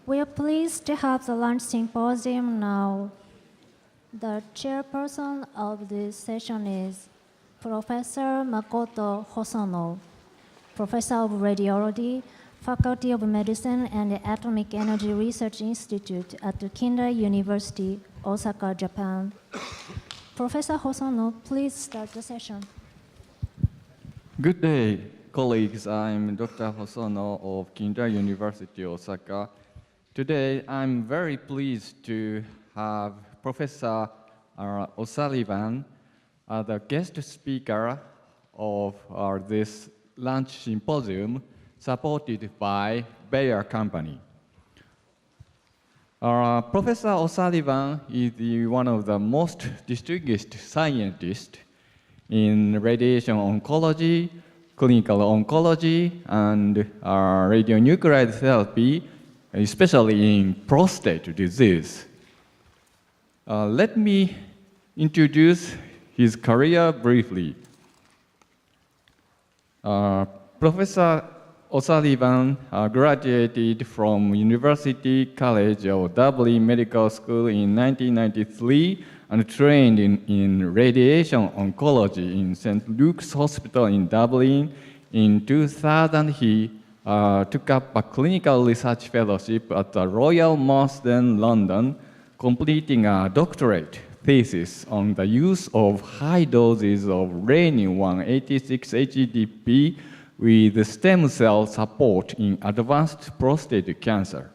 We are pleased to have the lunch symposium now. The chairperson of this session is Professor Makoto Hosono, Professor of Radiology, Faculty of Medicine and the Atomic Energy Research Institute at Kinda University, Osaka, Japan. Professor Hosono, please start the session. Good day, colleagues. I'm Dr. Hosono of Kinda University, Osaka. Today, I'm very pleased to have Professor O'Sullivan as the guest speaker of this lunch symposium supported by Bayer Company. Professor O'Sullivan is one of the most distinguished scientists in radiation oncology, clinical oncology, and radionuclide therapy, especially in prostate disease. Let me introduce his career briefly. Professor O'Sullivan graduated from University College of Dublin Medical School in 1993 and trained in radiation oncology in St. Luke's Hospital in Dublin. In 2000, he took up a clinical research fellowship at the Royal Marsden, London, completing a doctorate thesis on the use of high doses of Radium-223 HEDP with stem cell support in advanced prostate cancer.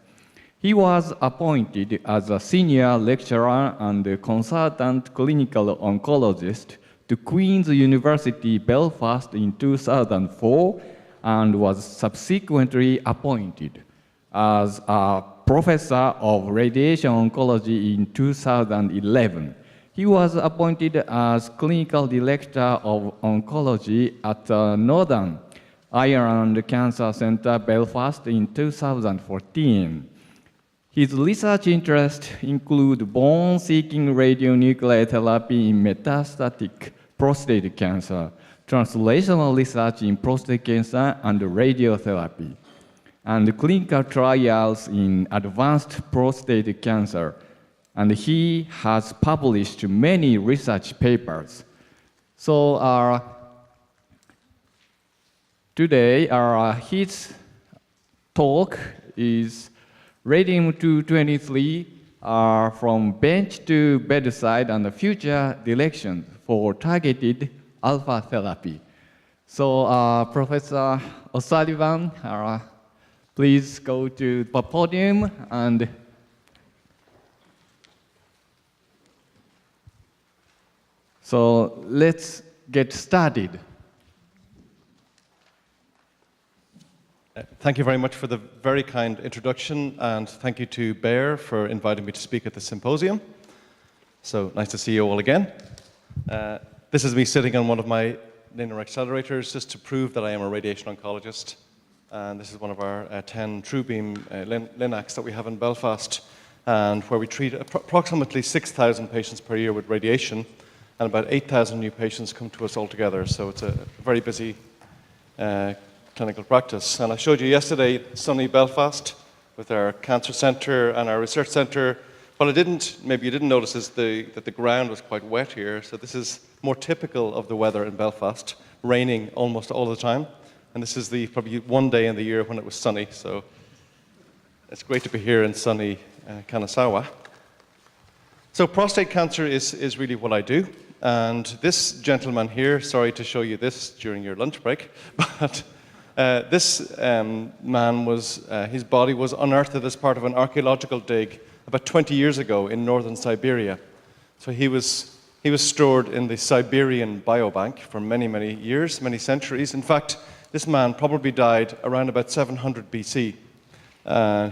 He was appointed as a senior lecturer and consultant clinical oncologist to Queen's University Belfast in 2004 and was subsequently appointed as a professor of radiation oncology in 2011. He was appointed as clinical director of oncology at the Northern Ireland Cancer Centre, Belfast in 2014. His research interests include bone-seeking radionuclide therapy in metastatic prostate cancer, translational research in prostate cancer and radiotherapy, and clinical trials in advanced prostate cancer. And he has published many research papers. So today, his talk is Radium-223 from bench to bedside and the future direction for targeted alpha therapy. So Professor O'Sullivan, please go to the podium and so let's get started. Thank you very much for the very kind introduction, and thank you to Bayer for inviting me to speak at the symposium. So nice to see you all again. This is me sitting on one of my linear accelerators just to prove that I am a radiation oncologist. And this is one of our 10 TrueBeam linacs that we have in Belfast, and where we treat approximately 6,000 patients per year with radiation, and about 8,000 new patients come to us altogether. So it's a very busy clinical practice. And I showed you yesterday sunny Belfast with our cancer centre and our research centre. What maybe you didn't notice is that the ground was quite wet here. So this is more typical of the weather in Belfast, raining almost all the time. And this is probably one day in the year when it was sunny. So it's great to be here in sunny Kanazawa. So prostate cancer is really what I do. And this gentleman here, sorry to show you this during your lunch break, but this man his body was unearthed as part of an archaeological dig about 20 years ago in northern Siberia. So he was stored in the Siberian biobank for many, many years, many centuries. In fact, this man probably died around about 700 BC.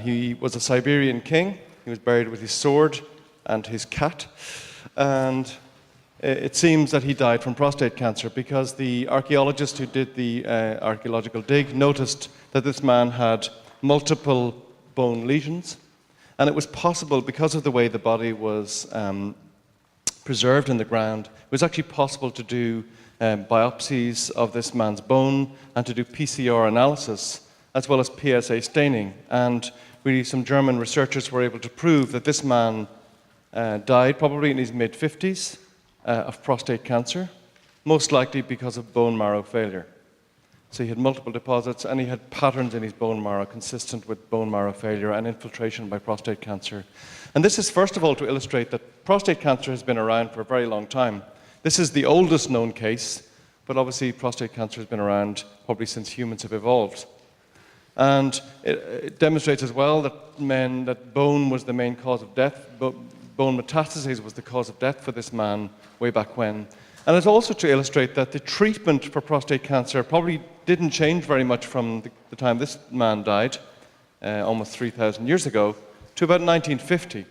He was a Siberian king. He was buried with his sword and his cat. And it seems that he died from prostate cancer because the archaeologist who did the archaeological dig noticed that this man had multiple bone lesions. And it was possible, because of the way the body was preserved in the ground, it was actually possible to do biopsies of this man's bone and to do PCR analysis, as well as PSA staining. And really some German researchers were able to prove that this man died probably in his mid-50s of prostate cancer, most likely because of bone marrow failure. So he had multiple deposits and he had patterns in his bone marrow consistent with bone marrow failure and infiltration by prostate cancer. And this is first of all to illustrate that prostate cancer has been around for a very long time. This is the oldest known case, but obviously prostate cancer has been around probably since humans have evolved. And it demonstrates as well that bone was the main cause of death. Bone metastases was the cause of death for this man way back when. And it's also to illustrate that the treatment for prostate cancer probably didn't change very much from the time this man died, almost 3,000 years ago, to about 1950.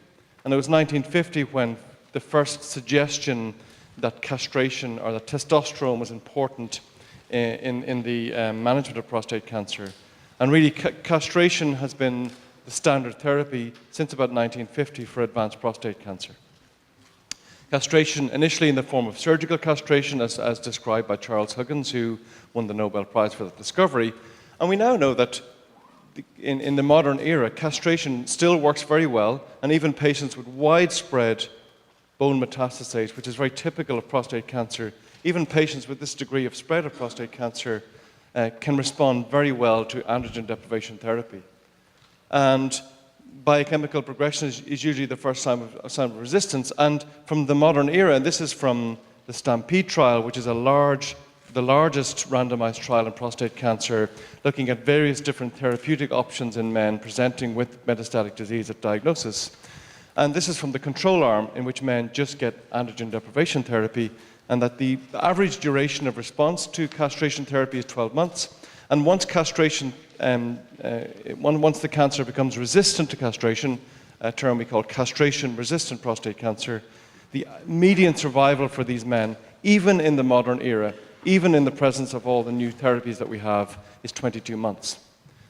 And it was 1950 when the first suggestion that castration or that testosterone was important in the management of prostate cancer. And really, castration has been the standard therapy since about 1950 for advanced prostate cancer. Castration, initially in the form of surgical castration, as described by Charles Huggins, who won the Nobel Prize for that discovery. And we now know that in the modern era, castration still works very well, and even patients with widespread bone metastases, which is very typical of prostate cancer, even patients with this degree of spread of prostate cancer can respond very well to androgen deprivation therapy. And biochemical progression is usually the first sign of resistance. And from the modern era, and this is from the Stampede trial, which is the largest randomized trial in prostate cancer, looking at various different therapeutic options in men presenting with metastatic disease at diagnosis. And this is from the control arm, in which men just get androgen deprivation therapy, and that the average duration of response to castration therapy is 12 months. And once castration, once the cancer becomes resistant to castration, a term we call castration-resistant prostate cancer, the median survival for these men, even in the modern era, even in the presence of all the new therapies that we have, is 22 months.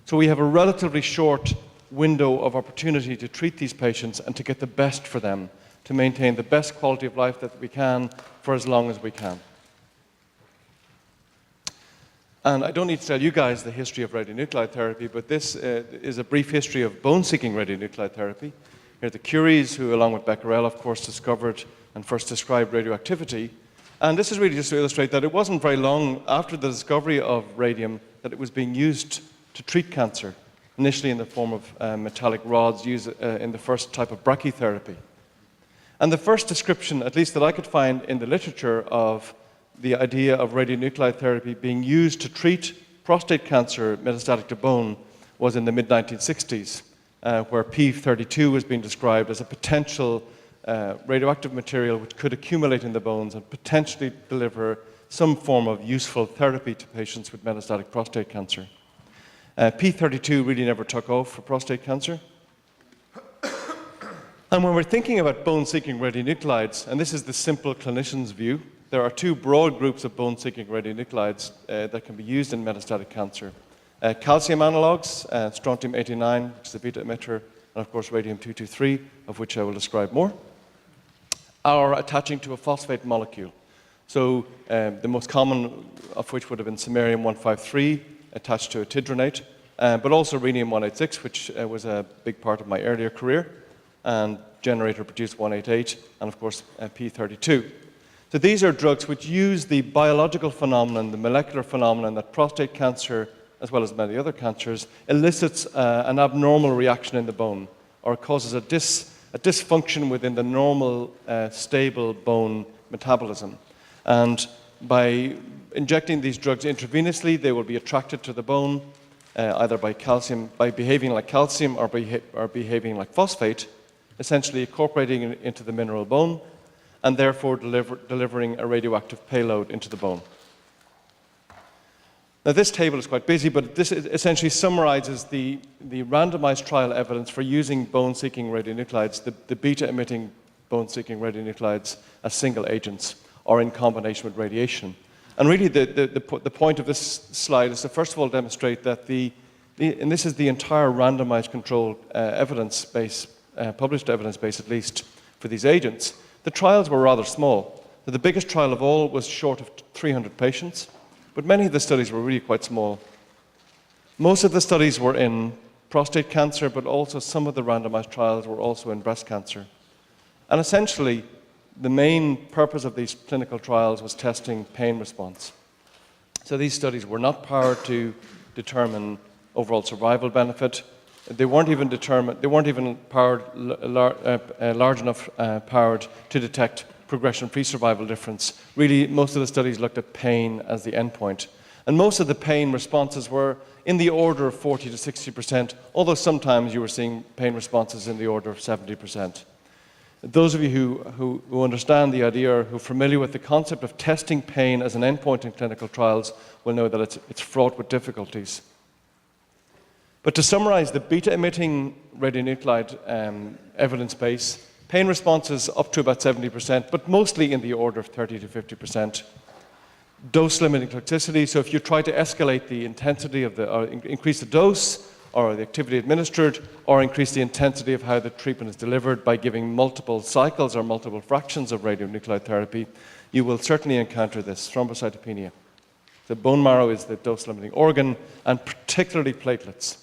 So we have a relatively short window of opportunity to treat these patients and to get the best for them, to maintain the best quality of life that we can for as long as we can. And I don't need to tell you guys the history of radionuclide therapy, but this is a brief history of bone-seeking radionuclide therapy. Here are the Curies, who, along with Becquerel, of course, discovered and first described radioactivity. And this is really just to illustrate that it wasn't very long after the discovery of radium that it was being used to treat cancer, initially in the form of metallic rods used in the first type of brachytherapy. And the first description, at least that I could find in the literature, of the idea of radionuclide therapy being used to treat prostate cancer metastatic to bone was in the mid-1960s, where P32 was being described as a potential radioactive material which could accumulate in the bones and potentially deliver some form of useful therapy to patients with metastatic prostate cancer. P32 really never took off for prostate cancer. And when we're thinking about bone-seeking radionuclides, and this is the simple clinician's view, there are two broad groups of bone-seeking radionuclides that can be used in metastatic cancer. Calcium analogs, strontium-89, which is a beta emitter, and of course radium-223, of which I will describe more, are attaching to a phosphate molecule. So the most common of which would have been samarium-153, attached to a tidronate, but also rhenium-186, which was a big part of my earlier career, and generator produced 188, and of course P32. So these are drugs which use the biological phenomenon, the molecular phenomenon that prostate cancer, as well as many other cancers, elicits an abnormal reaction in the bone, or causes a dysfunction within the normal, stable bone metabolism. And by injecting these drugs intravenously, they will be attracted to the bone, either by behaving like calcium or behaving like phosphate, essentially incorporating it into the mineral bone, and therefore delivering a radioactive payload into the bone. Now, this table is quite busy, but this essentially summarizes the randomized trial evidence for using bone-seeking radionuclides, the beta-emitting bone-seeking radionuclides, as single agents or in combination with radiation. And really, the point of this slide is to first of all demonstrate that and this is the entire randomized controlled evidence base, published evidence base at least, for these agents. The trials were rather small. The biggest trial of all was short of 300 patients, but many of the studies were really quite small. Most of the studies were in prostate cancer, but also some of the randomized trials were also in breast cancer. And essentially, the main purpose of these clinical trials was testing pain response. So these studies were not powered to determine overall survival benefit. They weren't even powered large enough powered to detect progression-free survival difference. Really, most of the studies looked at pain as the endpoint. And most of the pain responses were in the order of 40 to 60%, although sometimes you were seeing pain responses in the order of 70%. Those of you who understand the idea or who are familiar with the concept of testing pain as an endpoint in clinical trials will know that it's fraught with difficulties. But to summarize the beta-emitting radionuclide evidence base, pain responses up to about 70%, but mostly in the order of 30 to 50%. Dose-limiting toxicity, so if you try to escalate the intensity of or increase the dose, or the activity administered, or increase the intensity of how the treatment is delivered by giving multiple cycles or multiple fractions of radionuclide therapy, you will certainly encounter this, thrombocytopenia. The bone marrow is the dose-limiting organ, and particularly platelets.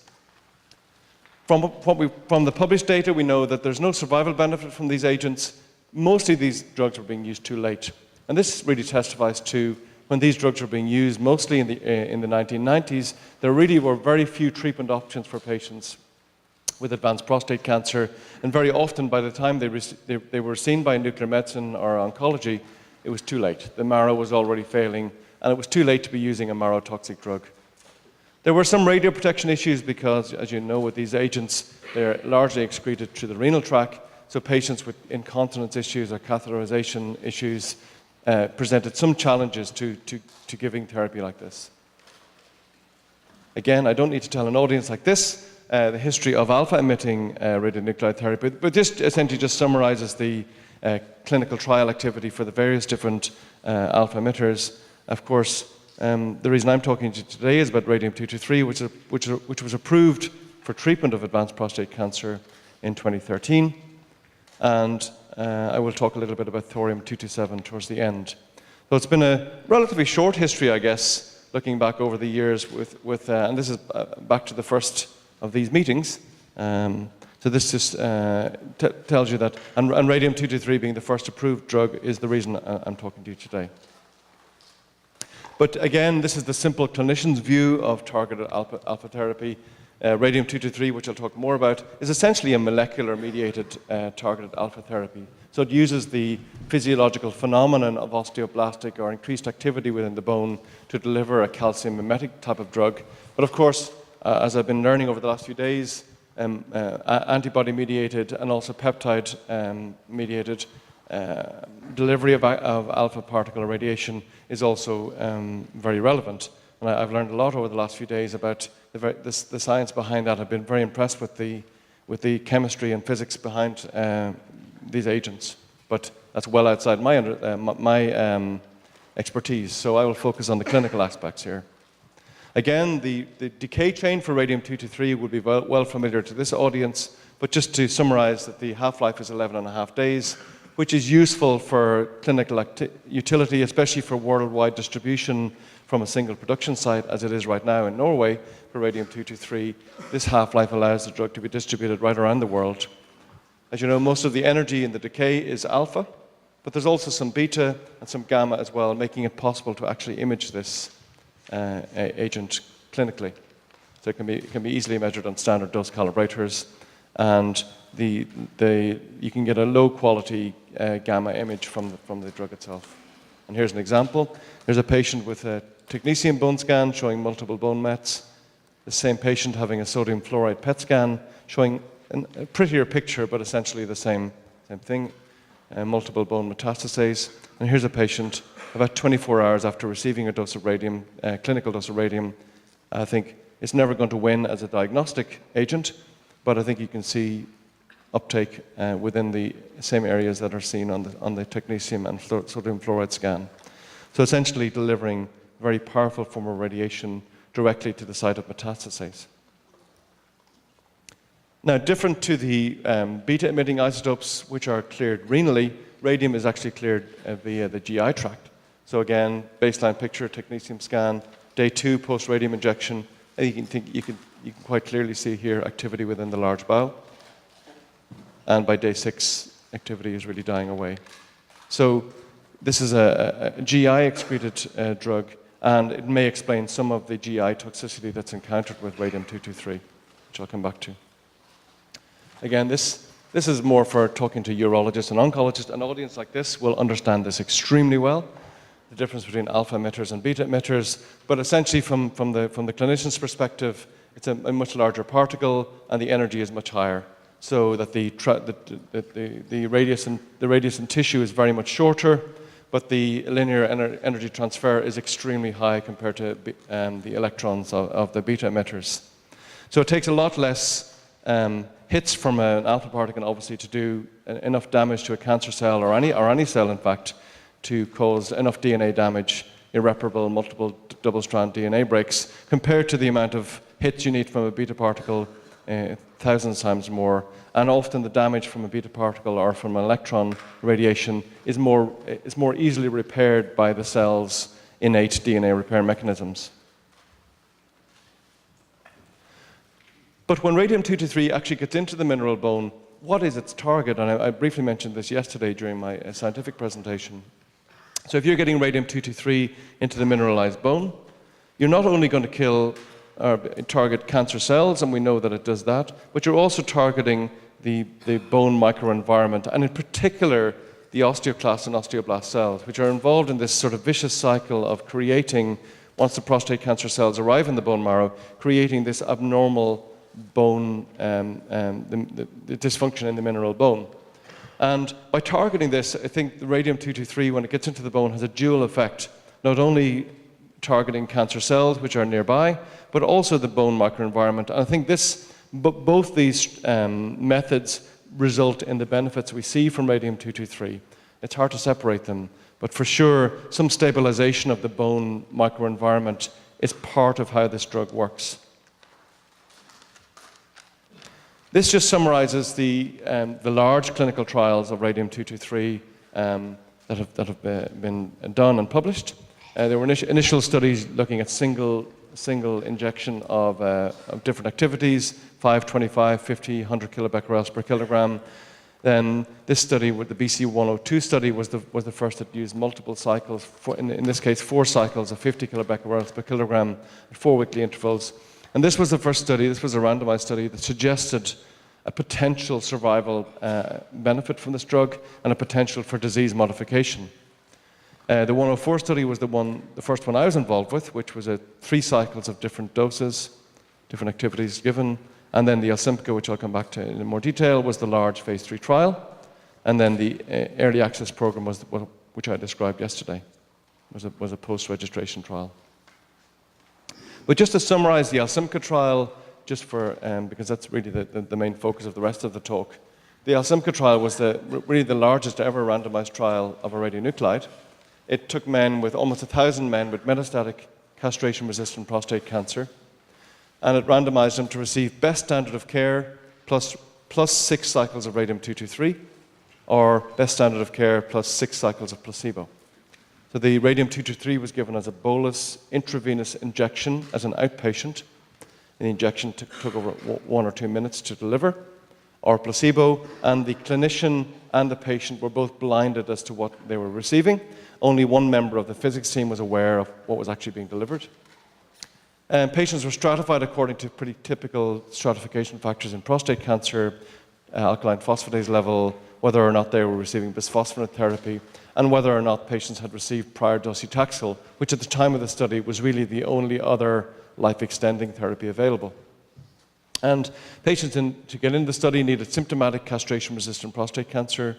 From the published data, we know that there's no survival benefit from these agents. Mostly these drugs were being used too late. And this really testifies to when these drugs were being used, mostly in the 1990s, there really were very few treatment options for patients with advanced prostate cancer. And very often, by the time they were seen by nuclear medicine or oncology, it was too late. The marrow was already failing, and it was too late to be using a marrow-toxic drug. There were some radioprotection issues because, as you know, with these agents, they're largely excreted through the renal tract, so patients with incontinence issues or catheterization issues presented some challenges to giving therapy like this. Again, I don't need to tell an audience like this the history of alpha-emitting radionuclide therapy, but this essentially just summarizes the clinical trial activity for the various different alpha emitters. Of course, the reason I'm talking to you today is about Radium-223, which was approved for treatment of advanced prostate cancer in 2013. And I will talk a little bit about Thorium-227 towards the end. So it's been a relatively short history, I guess, looking back over the years and this is back to the first of these meetings. So this just tells you that, and Radium-223 being the first approved drug is the reason I'm talking to you today. But again, this is the simple clinician's view of targeted alpha therapy. Radium-223, which I'll talk more about, is essentially a molecular-mediated targeted alpha therapy. So it uses the physiological phenomenon of osteoblastic or increased activity within the bone to deliver a calcium mimetic type of drug. But of course, as I've been learning over the last few days, antibody-mediated and also peptide-mediated delivery of alpha particle radiation is also very relevant. And I've learned a lot over the last few days about the science behind that. I've been very impressed with the chemistry and physics behind these agents. But that's well outside my expertise, so I will focus on the clinical aspects here. Again, the decay chain for Radium-223 would be well familiar to this audience, but just to summarize that the half-life is 11.5 days, which is useful for clinical utility, especially for worldwide distribution from a single production site, as it is right now in Norway for Radium-223. This half-life allows the drug to be distributed right around the world. As you know, most of the energy in the decay is alpha, but there's also some beta and some gamma as well, making it possible to actually image this agent clinically. So it can be easily measured on standard dose calibrators, and you can get a low-quality gamma image from the drug itself. And here's an example. Here's a patient with a technetium bone scan showing multiple bone mets. The same patient having a sodium fluoride PET scan showing a prettier picture, but essentially the same thing, multiple bone metastases. And here's a patient about 24 hours after receiving a dose of radium, clinical dose of radium. I think it's never going to win as a diagnostic agent, but I think you can see uptake within the same areas that are seen on the technetium and sodium fluoride scan. So essentially delivering a very powerful form of radiation directly to the site of metastases. Now, different to the beta-emitting isotopes, which are cleared renally, radium is actually cleared via the GI tract. So again, baseline picture, technetium scan, day 2 post-radium injection. You can you can quite clearly see here activity within the large bowel. And by day 6, activity is really dying away. So this is a GI-excreted drug, and it may explain some of the GI toxicity that's encountered with Radium-223, which I'll come back to. Again, this is more for talking to urologists and oncologists. An audience like this will understand this extremely well, the difference between alpha emitters and beta emitters. But essentially, from the clinician's perspective, it's a much larger particle, and the energy is much higher. So that the radius in tissue is very much shorter, but the linear energy transfer is extremely high compared to the electrons of the beta emitters. So it takes a lot less hits from an alpha particle, obviously, to do enough damage to a cancer cell or any cell, in fact, to cause enough DNA damage, irreparable multiple double-strand DNA breaks, compared to the amount of hits you need from a beta particle, thousands times more. And often the damage from a beta particle or from an electron radiation is more easily repaired by the cell's innate DNA repair mechanisms. But when Radium-223 actually gets into the mineral bone, what is its target? And I briefly mentioned this yesterday during my scientific presentation. So if you're getting Radium-223 into the mineralized bone, you're not only going to kill or target cancer cells, and we know that it does that, but you're also targeting the bone microenvironment, and in particular, the osteoclast and osteoblast cells, which are involved in this sort of vicious cycle of creating, once the prostate cancer cells arrive in the bone marrow, creating this abnormal bone, the dysfunction in the mineral bone. And by targeting this, I think the Radium-223, when it gets into the bone, has a dual effect, not only targeting cancer cells, which are nearby, but also the bone microenvironment. And I think both these methods result in the benefits we see from Radium-223. It's hard to separate them, but for sure, some stabilization of the bone microenvironment is part of how this drug works. This just summarizes the large clinical trials of Radium-223 that have been done and published. There were initial studies looking at single injection of different activities, 5, 25, 50, 100 kilobecquerels per kilogram. Then this study, with the BC102 study, was the first that used multiple cycles, in this case 4 cycles of 50 kilobecquerels per kilogram at 4 weekly intervals. And this was the first study, this was a randomized study that suggested a potential survival benefit from this drug and a potential for disease modification. The 104 study was the first one I was involved with, which was 3 cycles of different doses, different activities given. And then the Alsimca, which I'll come back to in more detail, was the large phase 3 trial. And then the early access program was which I described yesterday, was a post-registration trial. But just to summarize the Alsimca trial, just for because that's really the main focus of the rest of the talk. The Alsimca trial was really the largest ever randomized trial of a radionuclide. It took men with almost 1,000 men with metastatic castration-resistant prostate cancer, and it randomized them to receive best standard of care plus 6 cycles of Radium-223, or best standard of care plus 6 cycles of placebo. So the Radium-223 was given as a bolus intravenous injection as an outpatient. The injection took over 1 or 2 minutes to deliver, or placebo, and the clinician and the patient were both blinded as to what they were receiving. Only one member of the physics team was aware of what was actually being delivered. Patients were stratified according to pretty typical stratification factors in prostate cancer, alkaline phosphatase level, whether or not they were receiving bisphosphonate therapy, and whether or not patients had received prior docetaxel, which at the time of the study was really the only other life-extending therapy available. And patients to get into the study needed symptomatic castration-resistant prostate cancer.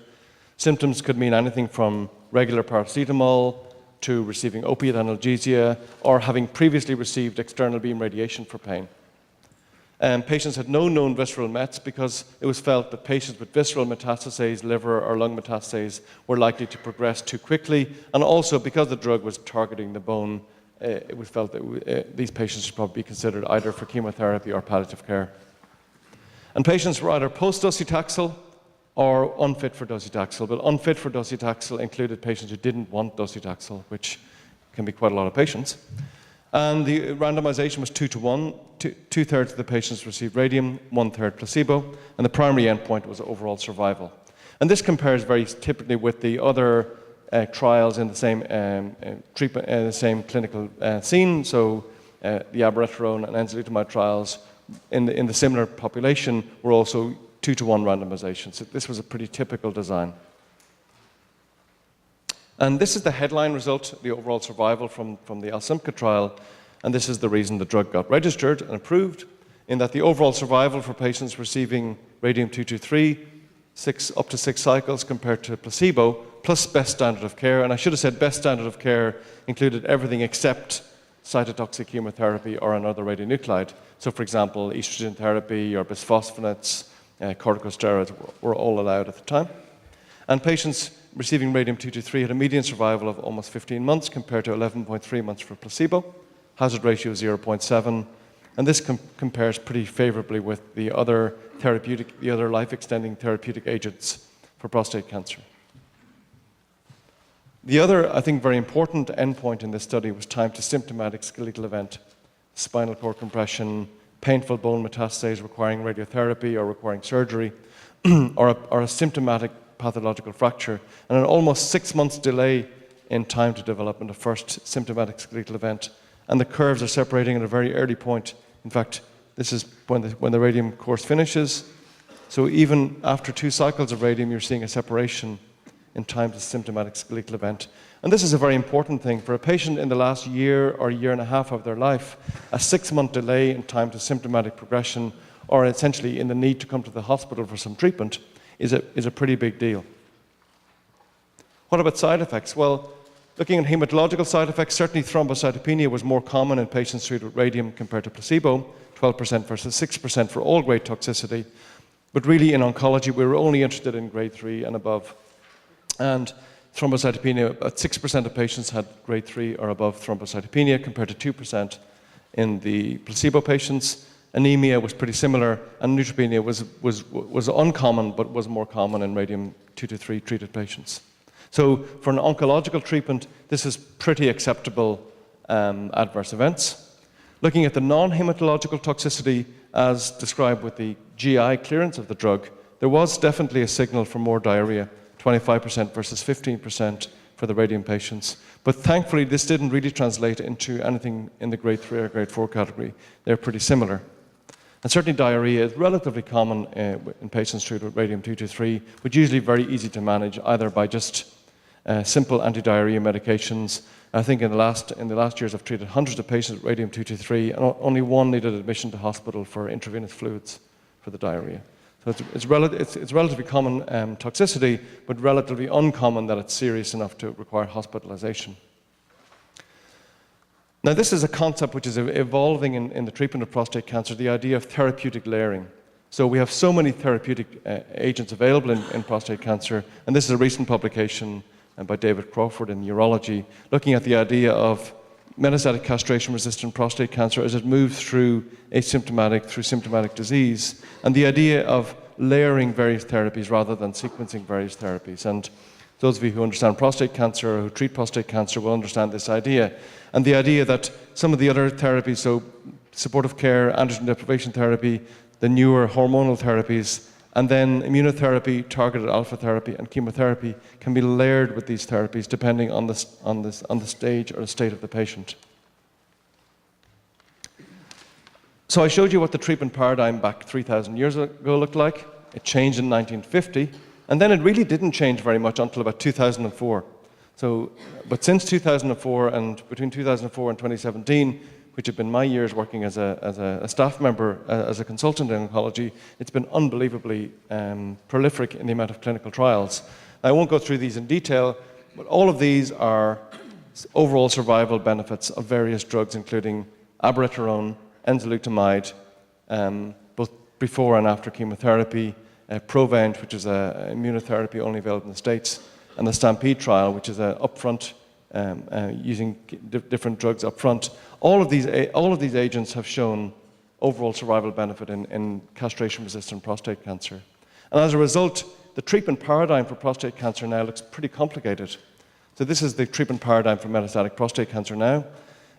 Symptoms could mean anything from regular paracetamol to receiving opiate analgesia or having previously received external beam radiation for pain. Patients had no known visceral mets because it was felt that patients with visceral metastases, liver or lung metastases, were likely to progress too quickly, and also because the drug was targeting the bone, it was felt that these patients should probably be considered either for chemotherapy or palliative care. And patients were either post-docetaxel or unfit for docetaxel, but unfit for docetaxel included patients who didn't want docetaxel, which can be quite a lot of patients. And the randomization was 2-to-1. Two-thirds of the patients received radium, one-third placebo, and the primary endpoint was overall survival. And this compares very typically with the other trials in the same treatment, the same clinical scene. So the abiraterone and enzalutamide trials in the similar population were also 2-to-1 randomization. So this was a pretty typical design. And this is the headline result, the overall survival from the Alsimca trial. And this is the reason the drug got registered and approved, in that the overall survival for patients receiving Radium-223, up to 6 cycles compared to placebo, plus best standard of care. And I should have said best standard of care included everything except cytotoxic chemotherapy or another radionuclide. So for example, estrogen therapy or bisphosphonates, corticosteroids were all allowed at the time. And patients receiving Radium-223 had a median survival of almost 15 months compared to 11.3 months for placebo, hazard ratio of 0.7, and this compares pretty favorably with the other life-extending therapeutic agents for prostate cancer. The other, I think, very important endpoint in this study was time to symptomatic skeletal event, spinal cord compression, painful bone metastases requiring radiotherapy or requiring surgery, or a symptomatic pathological fracture, and an almost 6 months delay in time to development of first symptomatic skeletal event. And the curves are separating at a very early point. In fact, this is when the radium course finishes. So even after 2 cycles of radium, you're seeing a separation in time to symptomatic skeletal event. And this is a very important thing. For a patient in the last year or year and a half of their life, a 6-month delay in time to symptomatic progression, or essentially in the need to come to the hospital for some treatment, is a pretty big deal. What about side effects? Well, looking at hematological side effects, certainly thrombocytopenia was more common in patients treated with radium compared to placebo, 12% versus 6% for all grade toxicity. But really in oncology, we were only interested in grade 3 and above. And thrombocytopenia, about 6% of patients had grade 3 or above thrombocytopenia compared to 2% in the placebo patients. Anemia was pretty similar, and neutropenia was uncommon, but was more common in Radium-223 treated patients. So for an oncological treatment, this is pretty acceptable adverse events. Looking at the non-hematological toxicity as described with the GI clearance of the drug, there was definitely a signal for more diarrhea, 25% versus 15% for the radium patients. But thankfully, this didn't really translate into anything in the grade 3 or grade 4 category. They're pretty similar. And certainly diarrhea is relatively common in patients treated with Radium-223, but usually very easy to manage, either by just simple anti-diarrhea medications. I think in the last years I've treated hundreds of patients with Radium-223, and only one needed admission to hospital for intravenous fluids for the diarrhea. So it's relatively common toxicity, but relatively uncommon that it's serious enough to require hospitalization. Now, this is a concept which is evolving in the treatment of prostate cancer, the idea of therapeutic layering. So we have so many therapeutic agents available in prostate cancer, and this is a recent publication by David Crawford in Urology, looking at the idea of metastatic castration-resistant prostate cancer as it moves through asymptomatic through symptomatic disease, and the idea of layering various therapies rather than sequencing various therapies. And those of you who understand prostate cancer or who treat prostate cancer will understand this idea. And the idea that some of the other therapies, so supportive care, androgen deprivation therapy, the newer hormonal therapies, and then immunotherapy, targeted alpha therapy, and chemotherapy can be layered with these therapies depending on the stage or the state of the patient. So I showed you what the treatment paradigm back 3,000 years ago looked like. It changed in 1950, and then it really didn't change very much until about 2004. But since 2004, and between 2004 and 2017, which have been my years working as a staff member, as a consultant in oncology, it's been unbelievably prolific in the amount of clinical trials. I won't go through these in detail, but all of these are overall survival benefits of various drugs, including abiraterone, enzalutamide, both before and after chemotherapy, Provent, which is an immunotherapy only available in the States, and the Stampede trial, which is upfront, using different drugs upfront. All of these agents have shown overall survival benefit in castration-resistant prostate cancer. And as a result, the treatment paradigm for prostate cancer now looks pretty complicated. So this is the treatment paradigm for metastatic prostate cancer now.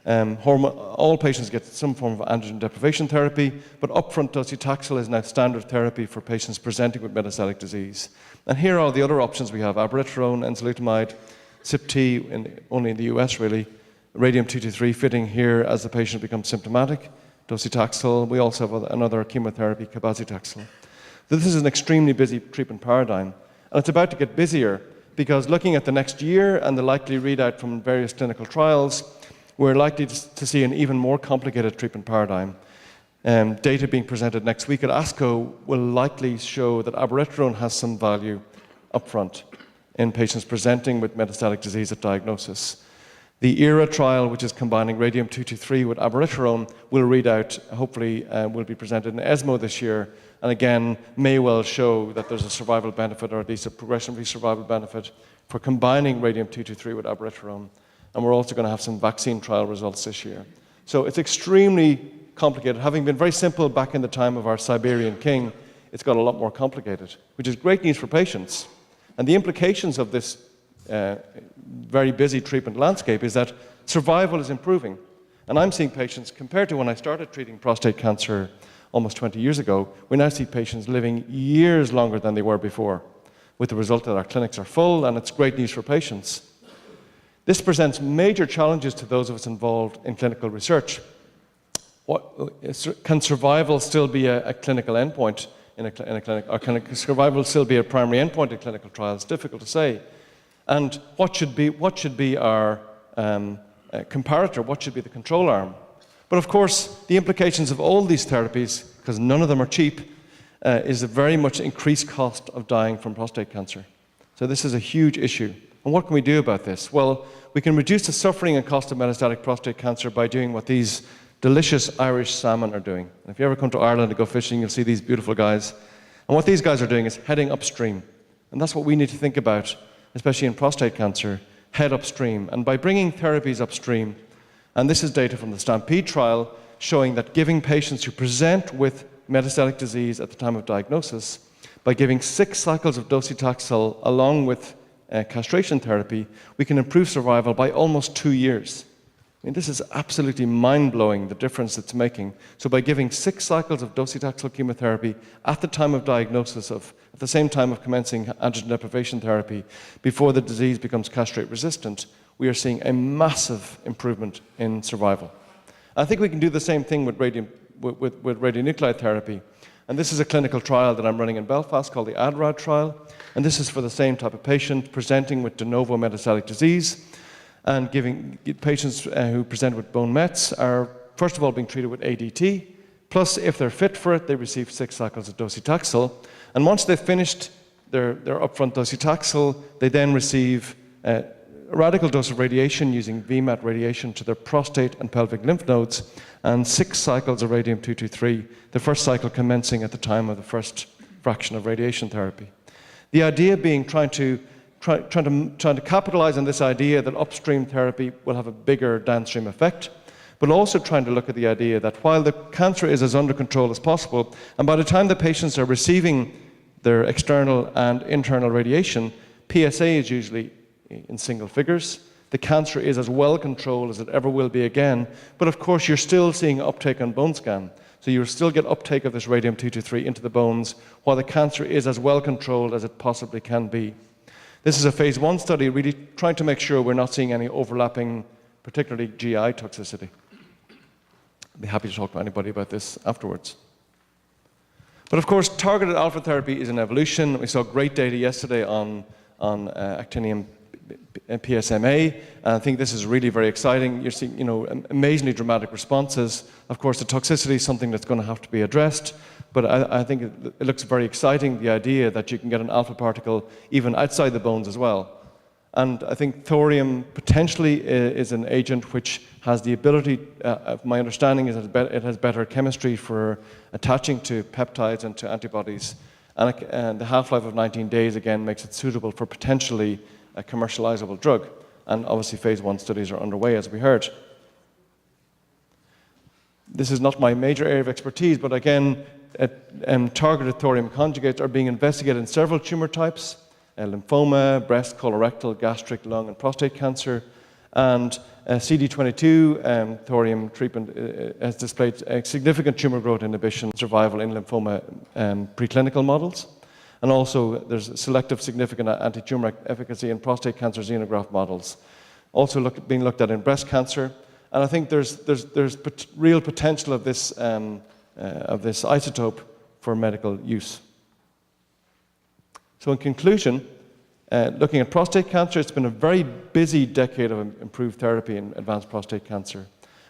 All patients get some form of androgen deprivation therapy, but upfront docetaxel is now standard therapy for patients presenting with metastatic disease. And here are the other options we have: abiraterone, enzalutamide, CYP-T, only in the US really, Radium-223 fitting here as the patient becomes symptomatic, docetaxel. We also have another chemotherapy, cabazitaxel. This is an extremely busy treatment paradigm, and it's about to get busier because looking at the next year and the likely readout from various clinical trials, we're likely to see an even more complicated treatment paradigm. Data being presented next week at ASCO will likely show that abiraterone has some value upfront in patients presenting with metastatic disease at diagnosis. The ERA trial, which is combining radium-223 with abiraterone, will read out, hopefully will be presented in ESMO this year, and again may well show that there's a survival benefit, or at least a progression-free survival benefit, for combining radium-223 with abiraterone. And we're also going to have some vaccine trial results this year. So it's extremely complicated. Having been very simple back in the time of our Siberian king, it's got a lot more complicated, which is great news for patients. And the implications of this very busy treatment landscape is that survival is improving. And I'm seeing patients, compared to when I started treating prostate cancer almost 20 years ago, we now see patients living years longer than they were before, with the result that our clinics are full, and it's great news for patients. This presents major challenges to those of us involved in clinical research. Can survival still be a clinical endpoint in a clinic, or can survival still be a primary endpoint in clinical trials? It's difficult to say. And what should be our comparator? What should be the control arm? But of course, the implications of all these therapies, because none of them are cheap, is a very much increased cost of dying from prostate cancer. So this is a huge issue. And what can we do about this? Well, we can reduce the suffering and cost of metastatic prostate cancer by doing what these delicious Irish salmon are doing. And if you ever come to Ireland to go fishing, you'll see these beautiful guys. And what these guys are doing is heading upstream. And that's what we need to think about, especially in prostate cancer, head upstream. And by bringing therapies upstream, and this is data from the Stampede trial showing that giving patients who present with metastatic disease at the time of diagnosis, by giving 6 cycles of docetaxel along with castration therapy, we can improve survival by almost 2 years. I mean, this is absolutely mind-blowing, the difference it's making. So by giving 6 cycles of docetaxel chemotherapy at the time of diagnosis, at the same time of commencing androgen deprivation therapy, before the disease becomes castrate resistant, we are seeing a massive improvement in survival. I think we can do the same thing with radionuclide therapy. And this is a clinical trial that I'm running in Belfast called the ADRAD trial. And this is for the same type of patient presenting with de novo metastatic disease. And giving patients who present with bone mets are, first of all, being treated with ADT. Plus, if they're fit for it, they receive 6 cycles of docetaxel. And once they've finished their upfront docetaxel, they then receive a radical dose of radiation using VMAT radiation to their prostate and pelvic lymph nodes, and 6 cycles of radium-223, the first cycle commencing at the time of the first fraction of radiation therapy. The idea being trying to capitalize on this idea that upstream therapy will have a bigger downstream effect, but also trying to look at the idea that while the cancer is as under control as possible, and by the time the patients are receiving their external and internal radiation, PSA is usually in single figures. The cancer is as well controlled as it ever will be again, but of course you're still seeing uptake on bone scan. So you'll still get uptake of this radium-223 into the bones, while the cancer is as well controlled as it possibly can be. This is a phase 1 study, really trying to make sure we're not seeing any overlapping, particularly GI toxicity. I'd be happy to talk to anybody about this afterwards. But of course, targeted alpha therapy is an evolution. We saw great data yesterday on actinium PSMA, and I think this is really very exciting. You're seeing, amazingly dramatic responses. Of course, the toxicity is something that's going to have to be addressed, but I think it looks very exciting, the idea that you can get an alpha particle even outside the bones as well. And I think thorium potentially is an agent which has the ability, my understanding is that it has better chemistry for attaching to peptides and to antibodies. And the half-life of 19 days, again, makes it suitable for potentially a commercializable drug. And obviously phase 1 studies are underway, as we heard. This is not my major area of expertise, but again, targeted thorium conjugates are being investigated in several tumor types, lymphoma, breast, colorectal, gastric, lung, and prostate cancer. And CD22 thorium treatment has displayed a significant tumor growth inhibition survival in lymphoma preclinical models. And also, there's selective significant anti-tumor efficacy in prostate cancer xenograft models. Also being looked at in breast cancer. And I think there's real potential of this isotope for medical use. So in conclusion, looking at prostate cancer, it's been a very busy decade of improved therapy in advanced prostate cancer.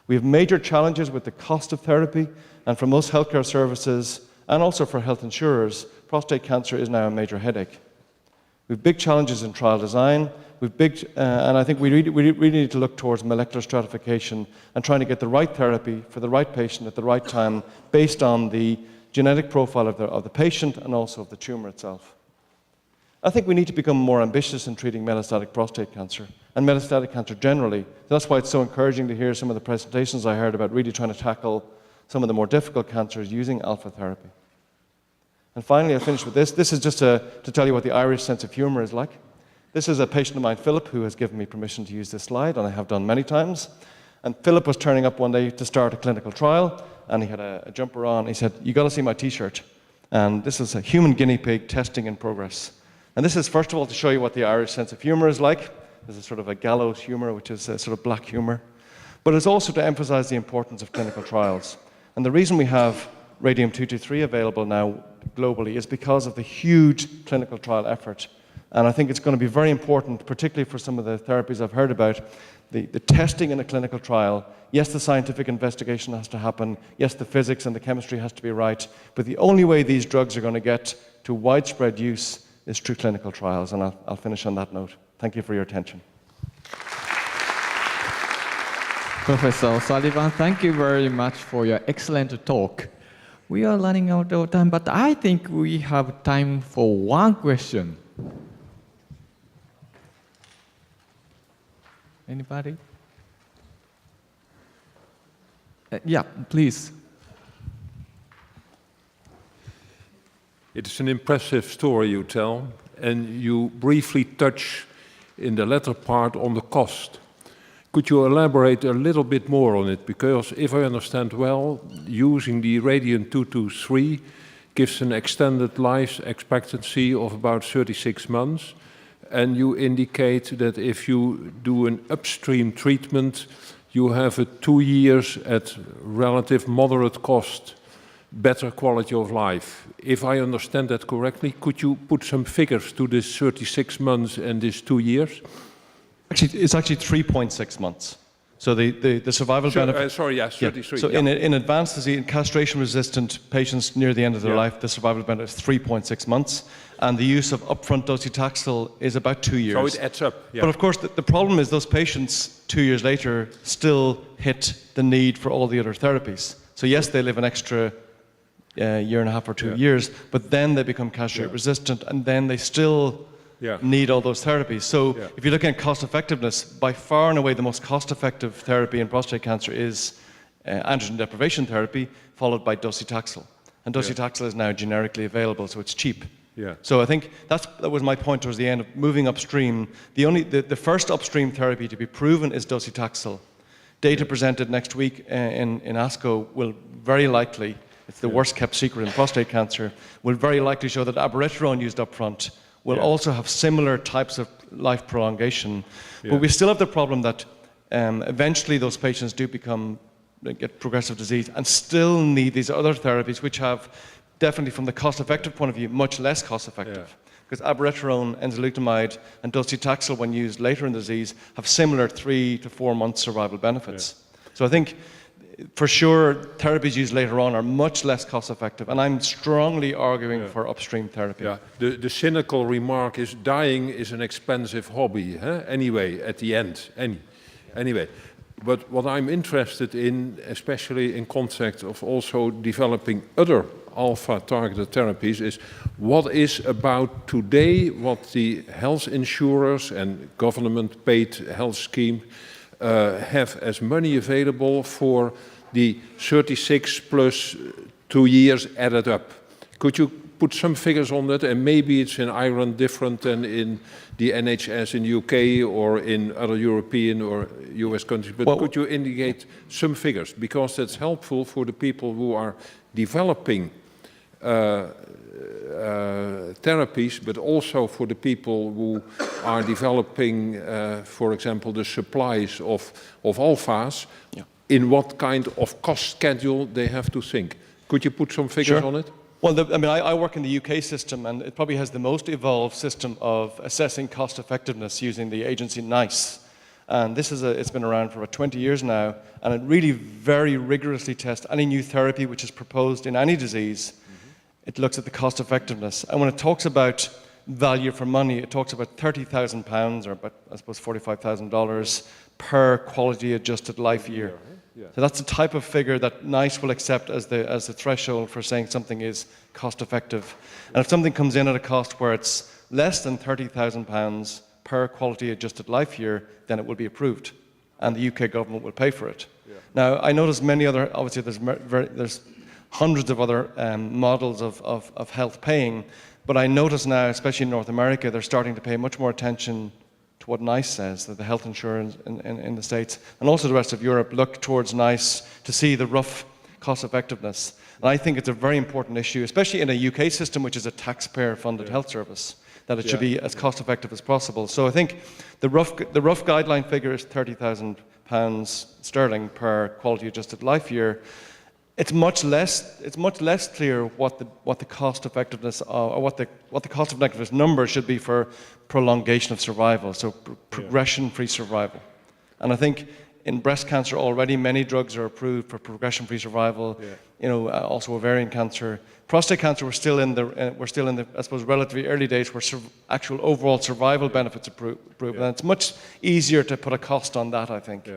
We have major challenges with the cost of therapy, and for most healthcare services, and also for health insurers, prostate cancer is now a major headache. We have big challenges in trial design, and I think we really need to look towards molecular stratification and trying to get the right therapy for the right patient at the right time based on the genetic profile of the patient and also of the tumor itself. I think we need to become more ambitious in treating metastatic prostate cancer and metastatic cancer generally. That's why it's so encouraging to hear some of the presentations I heard about really trying to tackle some of the more difficult cancers using alpha therapy. And finally, I'll finish with this. This is just to tell you what the Irish sense of humor is like. This is a patient of mine, Philip, who has given me permission to use this slide, and I have done many times. And Philip was turning up one day to start a clinical trial, and he had a jumper on. He said, "You got to see my T-shirt." And this is a human guinea pig testing in progress. And this is, first of all, to show you what the Irish sense of humor is like. This is sort of a gallows humor, which is a sort of black humor. But it's also to emphasize the importance of clinical trials. And the reason we have Radium-223 available now globally is because of the huge clinical trial effort. And I think it's going to be very important, particularly for some of the therapies I've heard about, the testing in a clinical trial. Yes, the scientific investigation has to happen. Yes, the physics and the chemistry has to be right. But the only way these drugs are going to get to widespread use is through clinical trials. And I'll finish on that note. Thank you for your attention. Professor O'Sullivan, thank you very much for your excellent talk. We are running out of time, but I think we have time for one question. Anybody? Yeah, please. It is an impressive story you tell, and you briefly touch in the latter part on the cost. Could you elaborate a little bit more on it? Because if I understand well, using the Radium-223 gives an extended life expectancy of about 36 months. And you indicate that if you do an upstream treatment, you have a 2 years at relative moderate cost, better quality of life. If I understand that correctly, could you put some figures to this 36 months and this 2 years? Actually, it's actually 3.6 months. So the survival benefit... sorry, yes, 33. Yeah. So yeah. in advanced disease, in castration-resistant patients near the end of their life, the survival benefit is 3.6 months. And the use of upfront docetaxel is about 2 years. So it adds up. Yeah. But of course, the problem is those patients 2 years later still hit the need for all the other therapies. So yes, they live an extra year and a half or 2 years, but then they become castrate-resistant, and then they still need all those therapies. So if you're looking at cost effectiveness, by far and away the most cost-effective therapy in prostate cancer is androgen deprivation therapy, followed by docetaxel. And docetaxel is now generically available, so it's cheap. Yeah. So I think that was my point towards the end of moving upstream. The first upstream therapy to be proven is docetaxel. Data presented next week in ASCO will very likely, it's the worst kept secret in prostate cancer, will very likely show that abiraterone used upfront will also have similar types of life prolongation. But we still have the problem that eventually those patients do get progressive disease and still need these other therapies, which have definitely, from the cost-effective point of view, much less cost-effective. Because abiraterone, enzalutamide, and docetaxel, when used later in the disease, have similar 3 to 4 month survival benefits. So I think, for sure, therapies used later on are much less cost-effective, and I'm strongly arguing for upstream therapy. Yeah. The cynical remark is dying is an expensive hobby, huh? Anyway, at the end. Anyway. But what I'm interested in, especially in context of also developing other alpha-targeted therapies, is what is about today what the health insurers and government-paid health scheme have as money available for the 36 plus 2 years added up. Could you put some figures on that? And maybe it's in Ireland different than in the NHS in the UK or in other European or US countries. But Well, could you indicate some figures? Because that's helpful for the people who are developing therapies, but also for the people who are developing, for example, the supplies of alphas, in what kind of cost schedule they have to think. Could you put some figures on it? Well, I work in the UK system, and it probably has the most evolved system of assessing cost effectiveness using the agency NICE. And it's been around for about 20 years now, and it really very rigorously tests any new therapy which is proposed in any disease. It looks at the cost effectiveness. And when it talks about value for money, it talks about £30,000, or about, I suppose, $45,000 per quality adjusted life year. So that's the type of figure that NICE will accept as the threshold for saying something is cost effective. And if something comes in at a cost where it's less than £30,000 per quality adjusted life year, then it will be approved, and the UK government will pay for it. Now, I notice many other, obviously there's hundreds of other models of health paying, but I notice now, especially in North America, they're starting to pay much more attention to what NICE says, that the health insurance in the States, and also the rest of Europe, look towards NICE to see the rough cost effectiveness. And I think it's a very important issue, especially in a UK system, which is a taxpayer-funded health service, that it should be as cost effective as possible. So I think the rough guideline figure is £30,000 sterling per quality adjusted life year. It's much less clear what the cost effectiveness or what the cost effectiveness number should be for prolongation of survival, so progression-free survival. And I think in breast cancer already many drugs are approved for progression-free survival. Also ovarian cancer, prostate cancer. We're still in the I suppose relatively early days where actual overall survival benefits are approved, and it's much easier to put a cost on that, I think.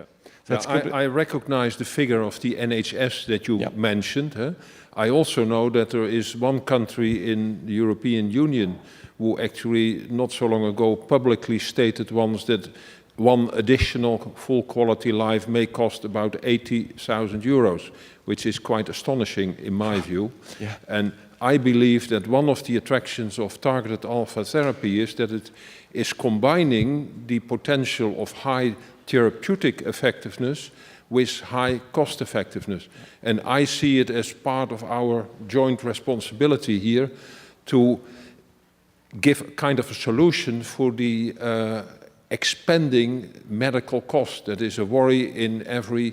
I recognize the figure of the NHS that you mentioned. I also know that there is one country in the European Union who actually not so long ago publicly stated once that one additional full quality life may cost about 80,000 euros, which is quite astonishing in my view. And I believe that one of the attractions of targeted alpha therapy is that it is combining the potential of high therapeutic effectiveness with high cost effectiveness. And I see it as part of our joint responsibility here to give kind of a solution for the expanding medical cost that is a worry in every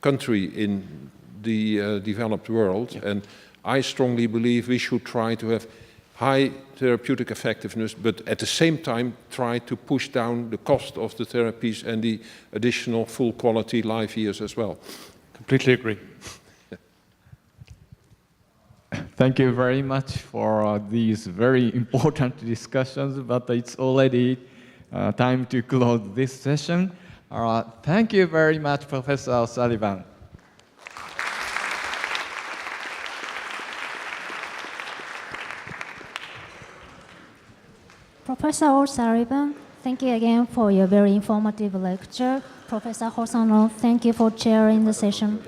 country in the developed world. And I strongly believe we should try to have high therapeutic effectiveness, but at the same time try to push down the cost of the therapies and the additional full quality life years as well. Completely agree. Thank you very much for these very important discussions, but it's already time to close this session. Thank you very much, Professor O'Sullivan. Professor O'Sullivan, thank you again for your very informative lecture. Professor Hosono, thank you for chairing the session.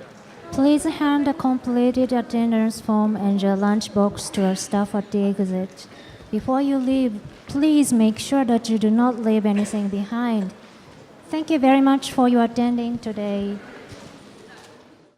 Please hand a completed attendance form and your lunchbox to our staff at the exit. Before you leave, please make sure that you do not leave anything behind. Thank you very much for your attending today.